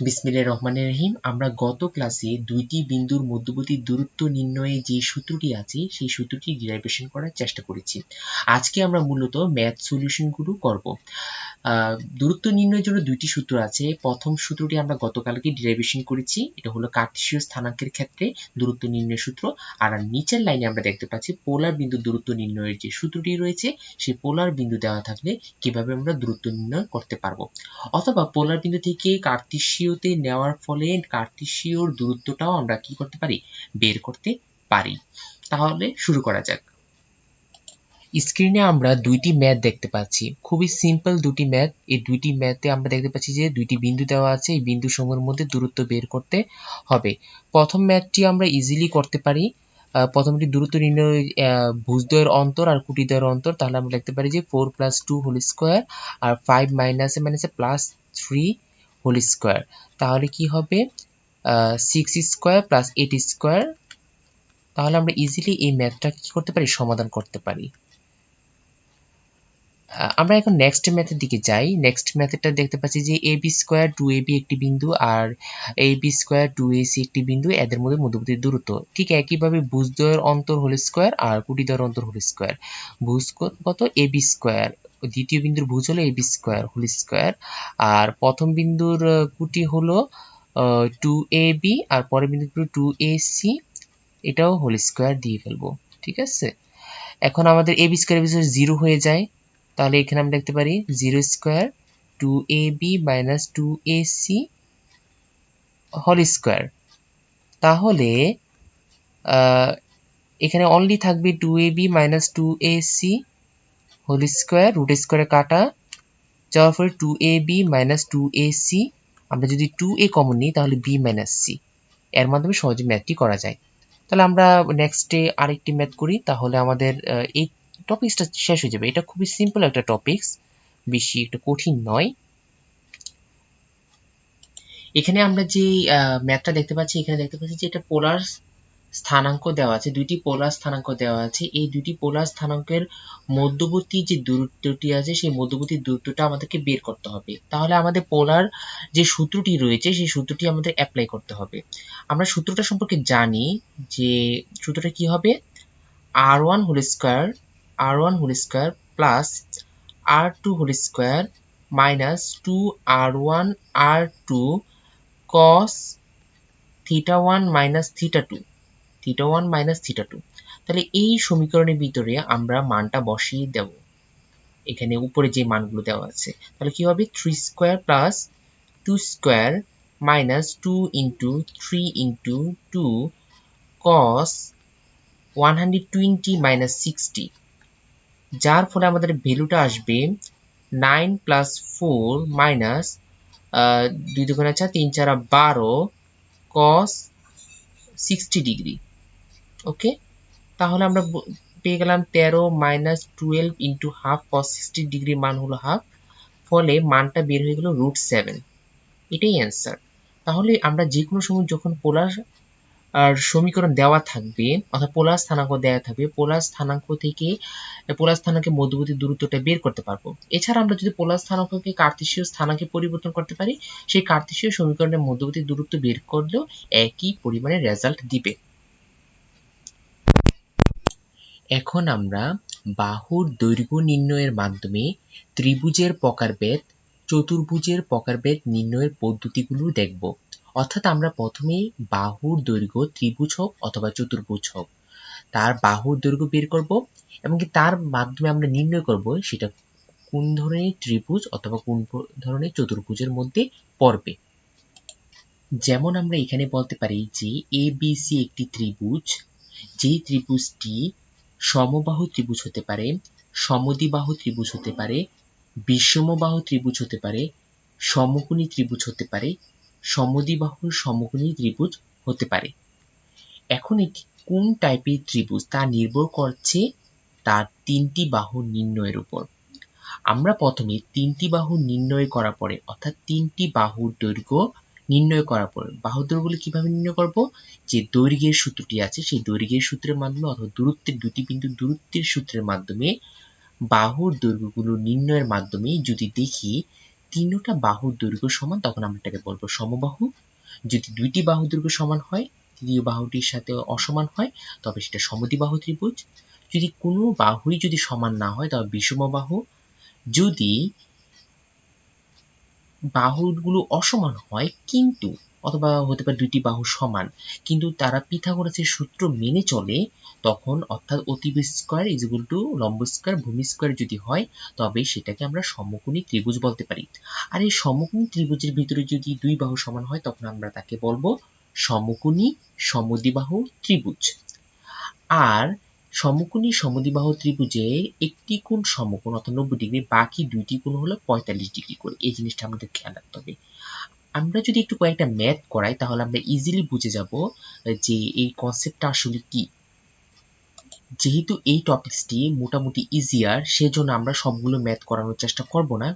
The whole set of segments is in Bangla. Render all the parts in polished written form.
বিসমিল্লাহির রহমানির রহিম। আমরা গত ক্লাসে দুইটি বিন্দুর মধ্যবর্তী দূরত্ব নির্ণয়ে যে সূত্রটি আছে সেই সূত্রটি ডিরাইভেশন করার চেষ্টা করেছি। আজকে আমরা মূলত ম্যাথ সলিউশনগুলো করব। দূরত্ব নির্ণয়ের জন্য দুইটি সূত্র আছে। প্রথম সূত্রটি আমরা গতকালকে ডিরাইভেশন করেছি, এটা হলো কার্টেসীয় স্থানাঙ্কের ক্ষেত্রে দূরত্ব নির্ণয়ের সূত্র। আর নিচের লাইনে আমরা দেখতে পাচ্ছি পোলার বিন্দু দূরত্ব নির্ণয়ের যে সূত্রটি রয়েছে, সেই পোলার বিন্দু দেওয়া থাকলে কিভাবে আমরা দূরত্ব নির্ণয় করতে পারবো, অথবা পোলার বিন্দু থেকে কার্টেসীয়তে নেওয়ার ফলে কার্টেসীয়র দূরত্বটাও আমরা কি করতে পারি, বের করতে পারি। তাহলে শুরু করা যাক। স্ক্রিনে আমরা দুইটি ম্যাথ দেখতে পাচ্ছি, খুবই সিম্পল দুটি ম্যাথ। এই দুইটি ম্যাথে আমরা দেখতে পাচ্ছি যে দুইটি বিন্দু দেওয়া আছে, এই বিন্দু সমূহের মধ্যে দূরত্ব বের করতে হবে। প্রথম ম্যাথটি আমরা ইজিলি করতে পারি। প্রথমটি দূরত্ব নির্ণয় ভুজদ্বয়ের অন্তর আর কুটিদ্বয়ের অন্তর। তাহলে আমরা লিখতে পারি যে 4 + 2 হোল স্কোয়ার আর 5 মাইনাসে প্লাস 3 হোল স্কোয়ার। তাহলে কি হবে 6 স্কোয়ার প্লাস 8 স্কোয়ার। তাহলে আমরা ইজিলি এই ম্যাথটা কি করতে পারি, সমাধান করতে পারি। আমরা এখন নেক্সট ম্যাথের দিকে যাই। নেক্সট ম্যাথডটা দেখতে পাচ্ছি যে ab স্কয়ার 2ab একটি বিন্দু আর ab স্কয়ার 2ac একটি বিন্দু, এদের মধ্যে মধ্যবর্তী দূরত্ব। ঠিক একইভাবে ভুজদ্বয়ের অন্তর হোল স্কয়ার আর কুটিদ্বয়ের অন্তর হোল স্কয়ার। ভুজ কত ab স্কয়ার, দ্বিতীয় বিন্দুর ভুজ হলো ab স্কয়ার হোল স্কয়ার, আর প্রথম বিন্দুর কুটি হলো 2ab আর পরের বিন্দুর 2ac, এটাও হোল স্কয়ার দিয়ে ফেলবো। ঠিক আছে, এখন আমাদের ab স্কয়ার 0 হয়ে যায়। তাহলে এখানে আমরা দেখতে পারি 0 square 2ab minus 2ac whole square. তাহলে এখানে অনলি থাকবে 2ab minus 2ac whole square, root স্কয়ারে কাটা যাওয়ার পরে 2ab মাইনাস 2ac, আমরা যদি 2a কমন নিই তাহলে b মাইনাস c, এর মাধ্যমে সহজে ম্যাথটি করা যায়। তাহলে আমরা নেক্সটে আরেকটি ম্যাথ করি, তাহলে আমাদের এই টপিকসটা শেষ হয়ে যাবে। এটা খুবই সিম্পল একটা টপিকস, বেশি একটা কঠিন নয়। এখানে আমরা যে ম্যাথটা দেখতে পাচ্ছি, এখানে দেখতে পাচ্ছি যে এটা পোলার স্থানাঙ্ক দেওয়া আছে, দুইটি পোলার স্থানাঙ্ক দেওয়া আছে। এই দুইটি পোলার স্থানাঙ্কের মধ্যবর্তী যে দূরত্বটি আছে সেই মধ্যবর্তী দূরত্বটা আমাদেরকে বের করতে হবে। তাহলে আমাদের পোলার যে সূত্রটি রয়েছে সেই সূত্রটি আমাদের অ্যাপ্লাই করতে হবে। আমরা সূত্রটা সম্পর্কে জানি যে সূত্রটা কি হবে, r1 whole square plus r2 whole square minus 2r1 r2 cos θ1 minus θ2। তাহলে এই সমীকরণের ভিতরে আমরা মানটা বসিয়ে দেব, এখানে উপরে যে মানগুলো দেওয়া আছে। তাহলে কি হবে 3 square plus 2 square minus 2 into 3 into 2 cos 120 minus 60, যার ফলে আমাদের ভ্যালুটা আসবে 9 প্লাস 4 মাইনাস 2 দুগুণে 4 3 4 12 cos 60 ডিগ্রি। ওকে, তাহলে আমরা পেয়ে গেলাম 13 minus 12 into half cos 60 degree মান হলো হাফ, ফলে মানটা বের হয়ে গেল √7। এটাই অ্যান্সার। তাহলে আমরা যে কোনো সময় যখন পোলার আর সমীকরণ দেওয়া থাকবে অর্থাৎ পোলার স্থানাঙ্ক দেওয়া থাকবে, পোলার স্থানাঙ্ক থেকে পোলার স্থানাঙ্কের মধ্যবর্তী দূরত্বটা বের করতে পারবো। এছাড়া আমরা যদি পোলার স্থানাঙ্ককে কার্তেশীয় স্থানাঙ্কে পরিবর্তন করতে পারি, সেই কার্তেশীয় সমীকরণের মধ্যবর্তী দূরত্ব বের করলেও একই পরিমাণে রেজাল্ট দিবে। এখন আমরা বাহুর দৈর্ঘ্য নির্ণয়ের মাধ্যমে ত্রিভুজের প্রকারভেদ, চতুর্ভুজের প্রকারভেদ নির্ণয়ের পদ্ধতিগুলো দেখব। অর্থাৎ আমরা প্রথমে বাহুর দৈর্ঘ্য, ত্রিভুজ হোক অথবা চতুর্ভুজ হোক, তার বাহুর দৈর্ঘ্য বের করব এবং তার মাধ্যমে আমরা নির্ণয় করব সেটা কোন ধরনের ত্রিভুজ অথবা কোন ধরনের চতুর্ভুজের মধ্যে পড়বে। যেমন আমরা এখানে বলতে পারি যে ABC একটি ত্রিভুজ, যেই ত্রিভুজটি সমবাহু ত্রিভুজ হতে পারে, সমদ্বিবাহু ত্রিভুজ হতে পারে, বিষমবাহু ত্রিভুজ হতে পারে, সমকোণী ত্রিভুজ হতে পারে, সমদ্বিবাহু সমকোণী ত্রিভুজ হতে পারে। এখন এটি কোন টাইপের ত্রিভুজ তা নির্ভর করছে তার তিনটি বাহু নির্ণয়ের উপর। আমরা প্রথমে তিনটি বাহু নির্ণয় করার পরে অর্থাৎ তিনটি বাহুর দৈর্ঘ্য নির্ণয় করার পর, বাহুর দৈর্ঘ্যগুলো কিভাবে নির্ণয় করব, যে দৈর্ঘ্যের সূত্রটি আছে সেই দৈর্ঘ্যের সূত্রের মাধ্যমে অথবা দূরত্বের দুটি বিন্দুর দূরত্বের সূত্রের মাধ্যমে বাহুর দৈর্ঘ্যগুলো নির্ণয়ের মাধ্যমে যদি দেখি তিনটা বাহুর দৈর্ঘ্য সমান তখন আমরা এটাকে বলবো সমবাহু। যদি দুইটি বাহুর দৈর্ঘ্য সমান হয়, তৃতীয় বাহুটির সাথে অসমান হয়, তবে সেটা সমদ্বিবাহু ত্রিভুজ। যদি কোনো বাহুই যদি সমান না হয় তবে বিষমবাহু। যদি বাহুগুলো অসমান হয় কিন্তু, অথবা হতে পারে দুইটি বাহু সমান কিন্তু তারা পিথাগোরাসের সূত্র মেনে চলে, তখন অর্থাৎ অতিভুজ স্কয়ার ইজ ইকুয়াল টু লম্ব স্কয়ার ভূমি স্কয়ার যদি হয়, তবে সেটাকে আমরা সমকোণী ত্রিভুজ বলতে পারি। আর এই সমকোণী ত্রিভুজের ভিতরে যদি দুই বাহু সমান হয় তখন আমরা তাকে বলবো সমকোণী সমদ্বিবাহু ত্রিভুজ। আর সমকোণী সমদ্বিবাহু ত্রিভুজে একটি কোণ সমকোণ অর্থাৎ 90 ডিগ্রি, বাকি দুইটি কোণ হলো 45 ডিগ্রি করে। এই জিনিসটা আমাদের খেয়াল রাখতে হবে। আমরা যদি একটু কয়েকটা ম্যাথ করাই তাহলে আমরা ইজিলি বুঝে যাব যে এই কনসেপ্টটা আসলে কি। যেহেতু এই টপিকসটি মোটামুটি ইজিয়ার, সেজন্য আমরা সবগুলো ম্যাথ করানোর চেষ্টা করব না,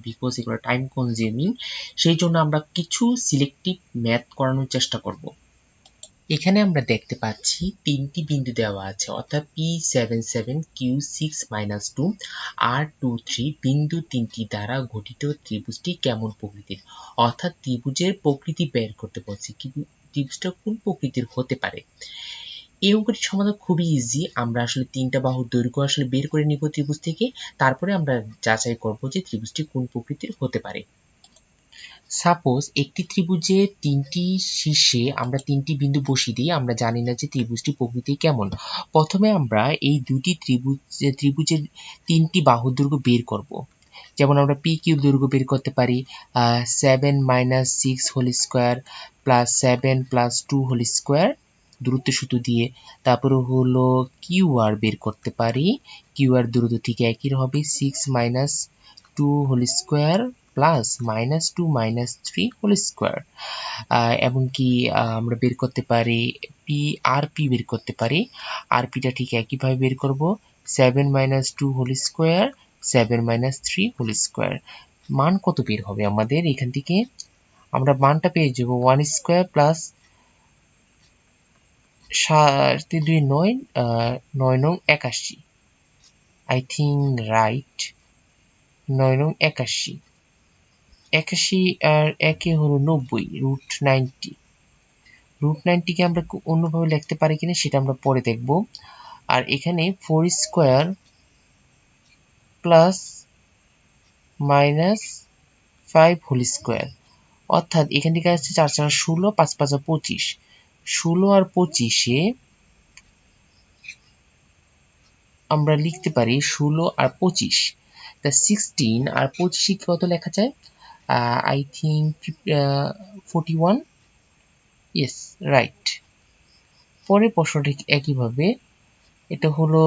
বিকজ এগুলো টাইম কনজিউমিং। সেই জন্য আমরা কিছু সিলেক্টিভ ম্যাথ করানোর চেষ্টা করব। এখানে আমরা দেখতে পাচ্ছি তিনটি বিন্দু দেওয়া আছে, অর্থাৎ P77 Q6 - 2 R23 বিন্দু তিনটি দ্বারা গঠিত ত্রিভুজটি কেমন প্রকৃতির, অর্থাৎ ত্রিভুজের প্রকৃতি বের করতে বলছি, ত্রিভুজটা কোন প্রকৃতির হতে পারে। এই অঙ্কটি সমাধান খুবই ইজি। আমরা আসলে তিনটা বাহুর দৈর্ঘ্য আসলে বের করে নিব ত্রিভুজ থেকে, তারপরে আমরা যাচাই করব যে ত্রিভুজটি কোন প্রকৃতির হতে পারে। সাপোজ একটি ত্রিভুজে তিনটি শীর্ষে আমরা তিনটি বিন্দু বসিয়ে দিই, আমরা জানি না যে ত্রিভুজটি প্রকৃতি কেমন। প্রথমে আমরা এই দুটি ত্রিভুজের তিনটি বাহুর দৈর্ঘ্য বের করব। যেমন আমরা পি কিউব দৈর্ঘ্য বের করতে পারি 7 - 6 whole square plus 7 + 2 whole square দূরত্ব সূত্র দিয়ে। তারপরে হলো কিউ আর বের করতে পারি, কিউ আর দূরত্ব ঠিক একই হবে 6 - 2 whole square plus -2 - 3 whole square. এমনকি আমরা বের করতে পারি পি বের করতে পারি। আরপিটা ঠিক একইভাবে বের করব 7 - 2 হোল স্কয়ার 7 - 3 হোল স্কয়ার। মান কত বের হবে আমাদের এখান থেকে? আমরা মানটা পেয়ে যাব 1 স্কয়ার প্লাস 7 2 9 9 নং 81। I think right. 9 নং 81, 81 আর একে হলো 90 √90। √90 কে আমরা অন্যভাবে লিখতে পারি কিনা সেটা আমরা পরে দেখব। আর এখানে 4 স্কয়ার প্লাস -5 হোল স্কয়ার, অর্থাৎ এখান থেকে আসছে 4 4 16 5 5 25। 16 আর 25-এ আমরা লিখতে পারি 16 আর 25, তা 16 আর 25-এ কত লেখা যায়? I think 41। Yes, right. পরের প্রশ্নটি একইভাবে, এটা হলো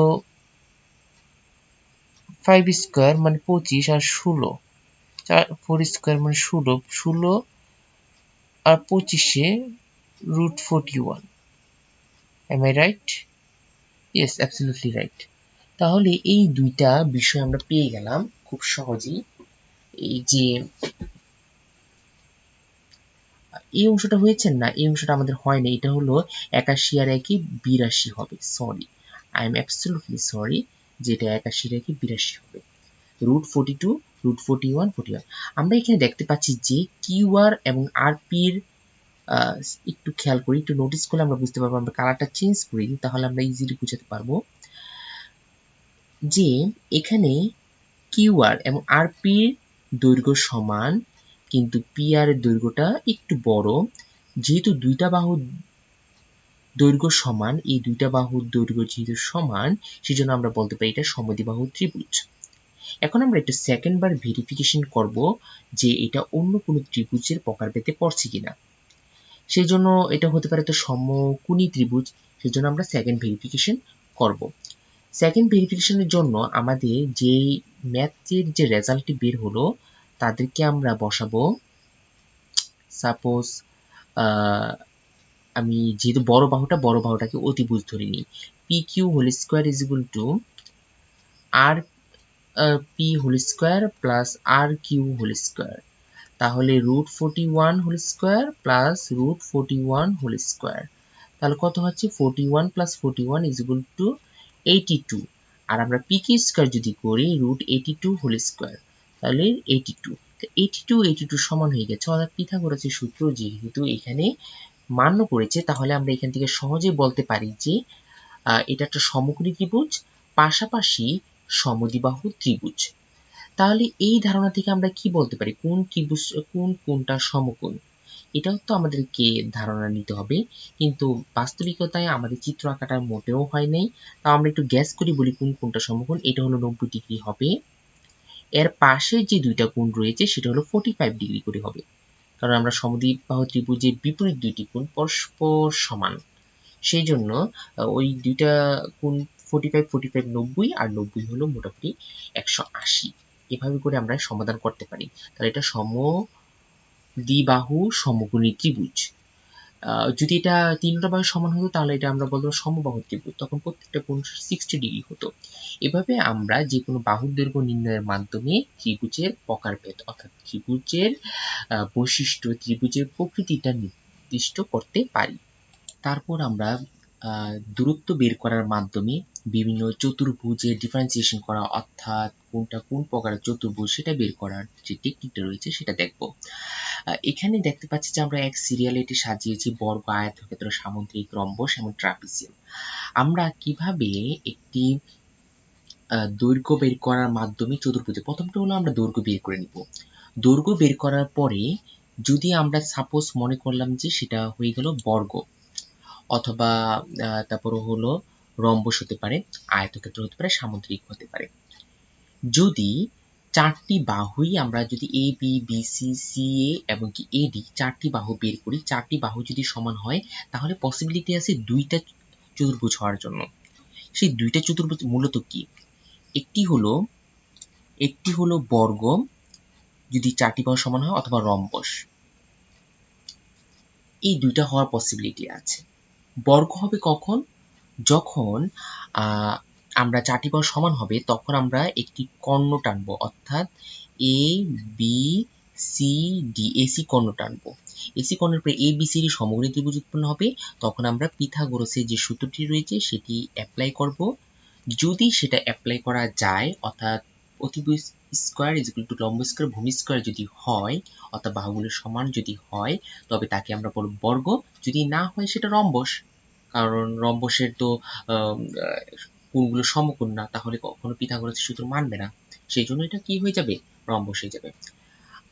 5 স্কয়ার মানে 25 আর 16, 4 স্কয়ার মানে 16, 16 আর 25-এ √41। Am I right? Yes, absolutely right. তাহলে এই দুইটা বিষয় আমরা পেয়ে গেলাম খুব সহজেই। এই যে এই অংশটা হয়েছে না, এই অংশটা আমাদের হয় না, এটা হলো 81 আর 1 82 হবে। Sorry, I am absolutely sorry, যেটা 81 আর 1 82 হবে। √42 √41 41। আমরা এখানে দেখতে পাচ্ছি যে কিউ আর এবং আর পির একটু খেয়াল করি, একটু নোটিস করলে আমরা বুঝতে পারবো। আমরা কালারটা চেঞ্জ করি তাহলে আমরা ইজিলি বুঝাতে পারবো যে এখানে কিউ আর এবং আর পির দৈর্ঘ্য সমান, কিন্তু পি আর এর দৈর্ঘ্যটা একটু বড়। যেহেতু দুইটা বাহুর দৈর্ঘ্য সমান, এই দুইটা বাহুর দৈর্ঘ্য যেহেতু সমান, সেজন্য আমরা বলতে পারি এটা সমদ্বিবাহু ত্রিভুজ। এখন আমরা একটু সেকেন্ড বার ভেরিফিকেশন করব যে এটা অন্য কোনো ত্রিভুজের প্রকারভেদে পড়ছে কিনা। সেই জন্য এটা হতে পারে তো সমকোণী ত্রিভুজ, সেজন্য আমরা সেকেন্ড ভেরিফিকেশন করব। সেকেন্ড ভেরিফিকেশনের জন্য আমাদের যে ম্যাথের যে রেজাল্টটি বের হলো তাদেরকে আমরা বসাবো। সাপোজ আমি যেহেতু বড় বাহুটাকে অতিভুজ ধরে নিই। P Q whole square is equal to R P whole square plus R Q whole square. তাহলে √41 whole square plus √41 whole square. তাহলে কত হচ্ছে 41 প্লাস 41 ইজ ইকুয়াল টু 82। আর আমরা পি কিউ স্কয়ার যদি করি √82 হোল স্কয়ার, তাহলে 82। তো 82 সমান হয়ে গেছে, অর্থাৎ পিথাগোরাসের সূত্র যেহেতু এখানে মান্য করেছে, তাহলে আমরা এখান থেকে সহজেই বলতে পারি যে এটা একটা সমকোণী ত্রিভুজ, পাশাপাশি সমদ্বিবাহু ত্রিভুজ। তাহলে এই ধারণা থেকে আমরা কি বলতে পারি, কোন ত্রিভুজ কোনটা সমকোণ, এটাও তো আমাদেরকে ধারণা নিতে হবে। কিন্তু বাস্তবিকতায় আমাদের চিত্র আঁকাটা মোটেও হয় নাই। তাও আমরা একটু গ্যাস করি, বলি কোনটা সমকোণ। এটা হলো 90 ডিগ্রি হবে। এর পাশে যে দুইটা কোণ রয়েছে সেটা হলো 45 ডিগ্রি করে হবে, কারণ আমরা সমদ্বিবাহু ত্রিভুজের বিপরীত দুইটি কোণ পরস্পর সমান। সেই জন্য ওই দুইটা কোণ 45 45 90, আর 90 হলো মোটামুটি 180। এভাবে করে আমরা সমাধান করতে পারি। তাহলে এটা সমদ্বিবাহু সমকোণী ত্রিভুজ। যদি এটা তিনটা বাহু সমান হতো তাহলে এটা আমরা বলবো সমবাহু ত্রিভুজ, তখন প্রত্যেকটা কোণ 60 ডিগ্রি হতো। এভাবে আমরা যে কোনো বাহুর দৈর্ঘ্য নির্ণয়ের মাধ্যমে ত্রিভুজের প্রকারভেদ, অর্থাৎ ত্রিভুজের বৈশিষ্ট্য, ত্রিভুজের প্রকৃতিটা নির্দিষ্ট করতে পারি। তারপর আমরা দূরত্ব বের করার মাধ্যমে বিভিন্ন চতুর্ভুজের ডিফারেন্সিয়েশন করা, অর্থাৎ কোনটা কোন প্রকারের চতুর্ভুজ সেটা বের করার যে টেকনিকটা রয়েছে সেটা দেখব। এখানে দেখতে পাচ্ছি যে আমরা এক সিরিয়ালে এটি সাজিয়েছি বর্গ, আয়তক্ষেত্র, সামুদ্রিক, রম্বস এবং ট্রাপিজিয়াম। আমরা কিভাবে একটি দৈর্ঘ্য বের করার মাধ্যমে চতুর্ভুজে, প্রথমটা হলো আমরা দৈর্ঘ্য বের করে নিব। দৈর্ঘ্য বের করার পরে যদি আমরা সাপোজ মনে করলাম যে সেটা হয়ে গেল বর্গ, অথবা তারপর হলো রম্বস হতে পারে, আয়তক্ষেত্র হতে পারে, সামুদ্রিক হতে পারে। যদি চারটি বাহুই আমরা যদি A B B C C এ এবং কি এ ডি চারটি বাহু বের করি, চারটি বাহু যদি সমান হয় তাহলে পসিবিলিটি আছে দুইটা চতুর্ভুজ হওয়ার জন্য। সেই দুইটা চতুর্ভুজ মূলত কি, একটি হলো বর্গ যদি চারটি বাহু সমান হয়, অথবা রম্বস। এই দুইটা হওয়ার পসিবিলিটি আছে। বর্গ হবে কখন, যখন আমরা চারটি বাহু সমান হবে তখন আমরা একটি কর্ণ টানবো, অর্থাৎ A B C D, AC কর্ণ টানবো। এসি কর্ণের পরে এ বি সি ডি সমকোণী ত্রিভুজ উৎপন্ন হবে। তখন আমরা পিথাগোরাসের যে সূত্রটি রয়েছে সেটি অ্যাপ্লাই করব। যদি সেটা অ্যাপ্লাই করা যায়, অর্থাৎ অতিভুজ স্কয়ার ইজ ইকুয়াল টু লম্ব স্কয়ার ভূমি স্কয়ার যদি হয়, অর্থাৎ বাহুগুলো সমান যদি হয়, তবে তাকে আমরা বলব বর্গ। যদি না হয় সেটা রম্বস, কারণ রম্বসের তো কোণগুলো সমকোণ না, তাহলে কখনো পিথাগোরাসের সূত্র মানবে না। সেই জন্য এটা কি হয়ে যাবে, রম্বস হয়ে যাবে।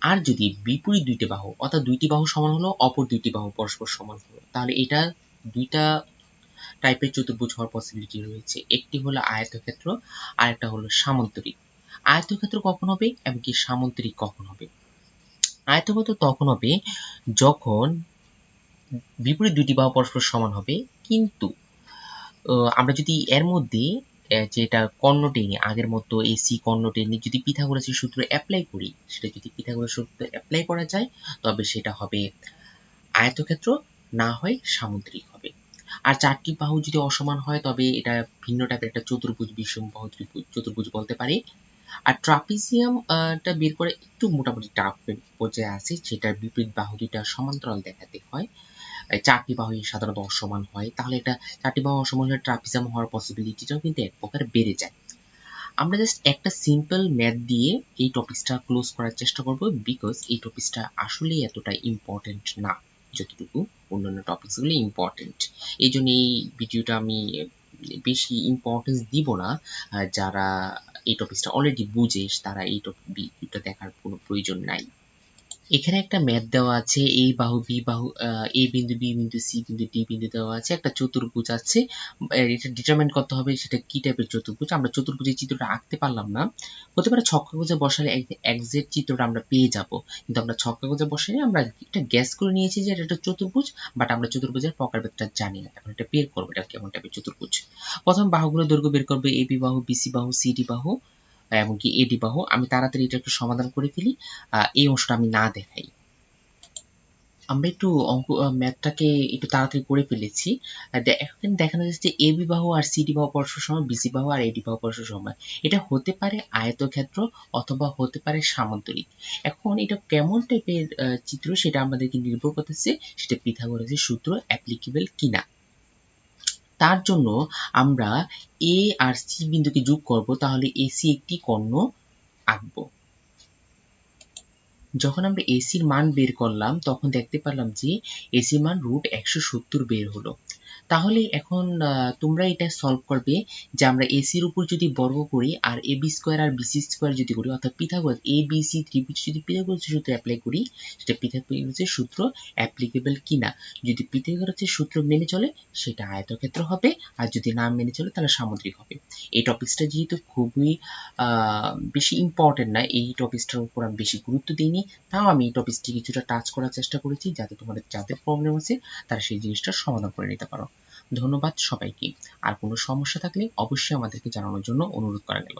আর যদি বিপরীত দুইটি বাহু, অর্থাৎ দুইটি বাহু সমান হলো, অপর দুইটি বাহু পরস্পর সমান হলো, তাহলে এটা দুইটা টাইপের চতুর্ভুজ হওয়ার পসিবিলিটি রয়েছে। একটি হলো আয়তক্ষেত্র, আর একটা হলো সামান্তরিক। আয়তক্ষেত্র কখন হবে এবং কি সামান্তরিক কখন হবে? আয়তক্ষেত্র তখন হবে যখন বিপরীত দুইটি বাহু পরস্পর সমান হবে, কিন্তু আমরা যদি এর মধ্যে যেটা কর্ণ টেনে, আগের মতো এসি কর্ণ টেনে যদি পিথাগোরাসের সূত্র অ্যাপ্লাই করি, সেটা যদি পিথাগোরাসের সূত্র অ্যাপ্লাই করা যায় তবে সেটা হবে আয়তক্ষেত্র, না হয় সামুদ্রিক হবে। আর চারটি বাহু যদি অসমান হয় তবে এটা ভিন্ন টাইপের একটা চতুর্ভুজ, বিষমবাহু চতুর্ভুজ বলতে পারি। আর ট্রাপিজিয়ামটা বের করে একটু মোটামুটি টাফ পর্যায়ে আছে, যেটার বিপরীত বাহু দুইটা সমান্তরাল দেখাতে হয়। চারটি বাহু সাধারণত অসমান হয়, তাহলে এটা চারটি বাহু অসমান হলে ট্রাপিজিয়াম হওয়ার পসিবিলিটিটাও কিন্তু এক প্রকার বেড়ে যায়। আমরা জাস্ট একটা সিম্পল ম্যাথ দিয়ে এই টপিকসটা ক্লোজ করার চেষ্টা করব, বিকজ এই টপিকসটা আসলেই এতটা ইম্পর্টেন্ট না যতটুকু অন্যান্য টপিকসগুলো ইম্পর্টেন্ট। এই জন্য এই ভিডিওটা আমি বেশি ইম্পর্টেন্স দিব না। যারা এই টপিকসটা অলরেডি বুঝে তারা এই ভিডিওটা দেখার কোনো প্রয়োজন নাই। এখানে একটা ম্যাথ দেওয়া আছে, এ বাহু বি বাহু, এ বিন্দু বি বিন্দু সি বিন্দু ডি বিন্দু দেওয়া আছে, একটা চতুর্ভুজ আছে। এটা ডিটারমাইন করতে হবে সেটা কি টাইপের চতুর্ভুজ। আমরা চতুর্ভুজের চিত্রটা আঁকতে পারলাম না, হতে পারে ছক কাগজে বসালে এক্সাক্ট চিত্রটা আমরা পেয়ে যাব, কিন্তু আমরা ছক কাগজে বসালে আমরা একটা গ্যাস করে নিয়েছি যে এটা একটা চতুর্ভুজ, বাট আমরা চতুর্ভুজের প্রকারভেদটা জানি না। এখন এটা বের করবো, এটা কেমন টাইপের চতুর্ভুজ। প্রথম বাহুগুলো দৈর্ঘ্য বের করবে, এ বি বাহু, বিসি বাহু, সিডি বাহু এবং কি এডি বাহু। আমি তাড়াতাড়ি এটা একটু সমাধান করে ফেলি, এই অংশটা আমি না দেখাই। আমরা একটু ম্যাথটাকে একটু তাড়াতাড়ি করে ফেলেছি। এখন দেখানো যাচ্ছে এ বি বাহু আর সিডি বাহু পরস্পর সমান, বিসি বাহু আর এডি বাহু পরস্পর সমান। এটা হতে পারে আয়তক্ষেত্র অথবা হতে পারে সামান্তরিক। এখন এটা কেমন টাইপের চিত্র সেটা আমাদেরকে নির্ভর করতেছে সেটা পিথাগোরাসের সূত্র অ্যাপ্লিকেবল কিনা। তার জন্য আমরা এ আর সি বিন্দুকে যোগ করব, তাহলে এসি একটি কর্ণ আঁকবো। যখন আমরা এসির মান বের করলাম তখন দেখতে পারলাম যে এসির মান √170 বের হলো। তাহলে এখন তোমরা এটা সলভ করবে যে আমরা এসির উপর যদি বর্গ করি আর এবি স্কয়ার আর বিসি স্কয়ার যদি করি, অর্থাৎ পিথাগোরাস এ বি সি ত্রিভুজ যদি পিথাগোরাসের সূত্র অ্যাপ্লাই করি, সেটা পিথাগোরাসের সূত্র অ্যাপ্লিকেবল কিনা। যদি পিথাগোরাসের সূত্র মেনে চলে সেটা আয়তক্ষেত্র হবে, আর যদি না মেনে চলে তাহলে সামুদ্রিক হবে। এই টপিকসটা যেহেতু খুবই বেশি ইম্পর্টেন্ট না, এই টপিকসটার উপর আমি বেশি গুরুত্ব দিইনি, তাও আমি এই টপিকসটি কিছুটা টাচ করার চেষ্টা করেছি যাতে তোমাদের যাদের প্রবলেম আছে তারা সেই জিনিসটার সমাধান করে নিতে পারো। ধন্যবাদ সবাইকে। আর কোনো সমস্যা থাকলে অবশ্যই আমাদেরকে জানানোর জন্য অনুরোধ করা গেল।